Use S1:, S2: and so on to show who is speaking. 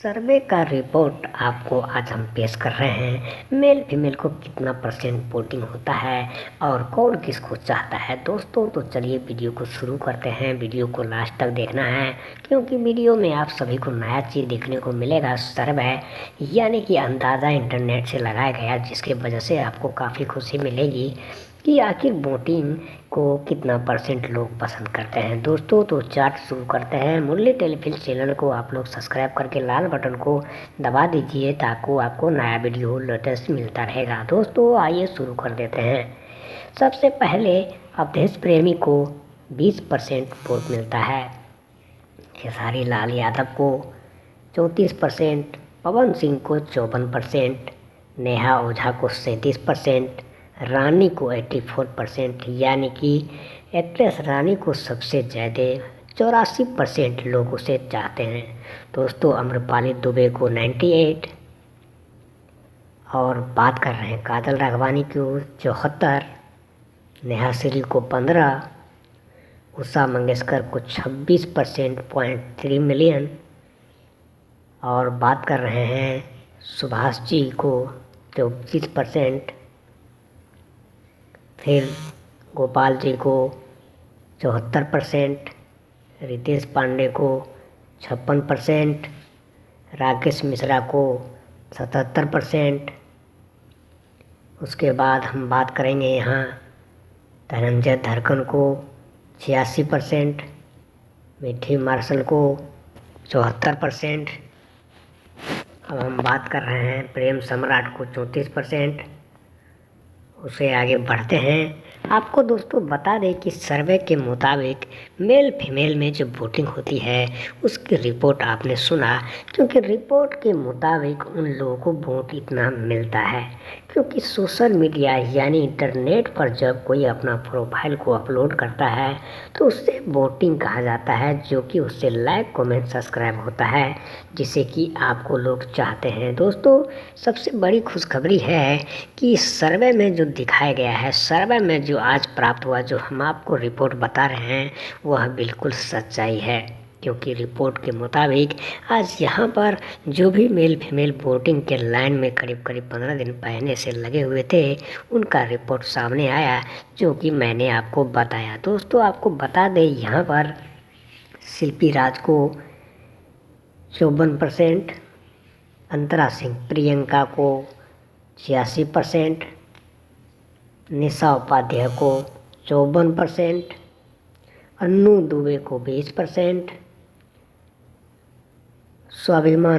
S1: सर्वे का रिपोर्ट आपको आज हम पेश कर रहे हैं। मेल फीमेल को कितना परसेंट वोटिंग होता है और कौन किसको चाहता है। दोस्तों तो चलिए वीडियो को शुरू करते हैं। वीडियो को लास्ट तक देखना है क्योंकि वीडियो में आप सभी को नया चीज़ देखने को मिलेगा। सर्वे यानी कि अंदाज़ा इंटरनेट से लगाया गया, जिसके वजह से आपको काफ़ी खुशी मिलेगी कि आखिर वोटिंग को कितना परसेंट लोग पसंद करते हैं। दोस्तों तो चार्ट शुरू करते हैं। मुरली टेलीफिल्म चैनल को आप लोग सब्सक्राइब करके लाल बटन को दबा दीजिए ताकि आपको नया वीडियो लेटेस्ट मिलता रहेगा। दोस्तों आइए शुरू कर देते हैं। सबसे पहले अवधेश प्रेमी को 20% वोट मिलता है, खेसारी लाल यादव को 34%, पवन सिंह को 54%, नेहा ओझा को 37%, रानी को 84%, यानी कि एक्ट्रेस रानी को सबसे ज़्यादा 84% लोग उसे चाहते हैं। दोस्तों अम्रपाली दुबे को 98, और बात कर रहे हैं काजल राघवानी को 74, नेहा श्री को 15, उषा मंगेशकर को 26% 0.3 मिलियन, और बात कर रहे हैं सुभाष जी को 24%, फिर गोपाल जी को 74%, रितेश पांडे को 56%, राकेश मिश्रा को 77%। उसके बाद हम बात करेंगे यहाँ धनंजय धरकन को 86%, मिठी मार्शल को 74%। अब हम बात कर रहे हैं प्रेम सम्राट को 34%। उसे आगे बढ़ते हैं। आपको दोस्तों बता दें कि सर्वे के मुताबिक मेल फीमेल में जो वोटिंग होती है उसकी रिपोर्ट आपने सुना, क्योंकि रिपोर्ट के मुताबिक उन लोगों को वोट इतना मिलता है क्योंकि सोशल मीडिया यानी इंटरनेट पर जब कोई अपना प्रोफाइल को अपलोड करता है तो उससे वोटिंग कहा जाता है, जो कि उससे लाइक कमेंट सब्सक्राइब होता है, जिसे कि आपको लोग चाहते हैं। दोस्तों सबसे बड़ी खुशखबरी है कि सर्वे में जो दिखाया गया है, सर्वे में जो आज प्राप्त हुआ, जो हम आपको रिपोर्ट बता रहे हैं, वह बिल्कुल सच्चाई है। क्योंकि रिपोर्ट के मुताबिक आज यहाँ पर जो भी मेल फीमेल वोटिंग के लाइन में करीब 15 दिन पहले से लगे हुए थे, उनका रिपोर्ट सामने आया, जो कि मैंने आपको बताया। दोस्तों आपको बता दें यहाँ पर शिल्पी राज को 54%, अंतरा सिंह प्रियंका को 86%, निशा उपाध्याय को 54%, अन्नू दुबे को 20%, स्वाभिमान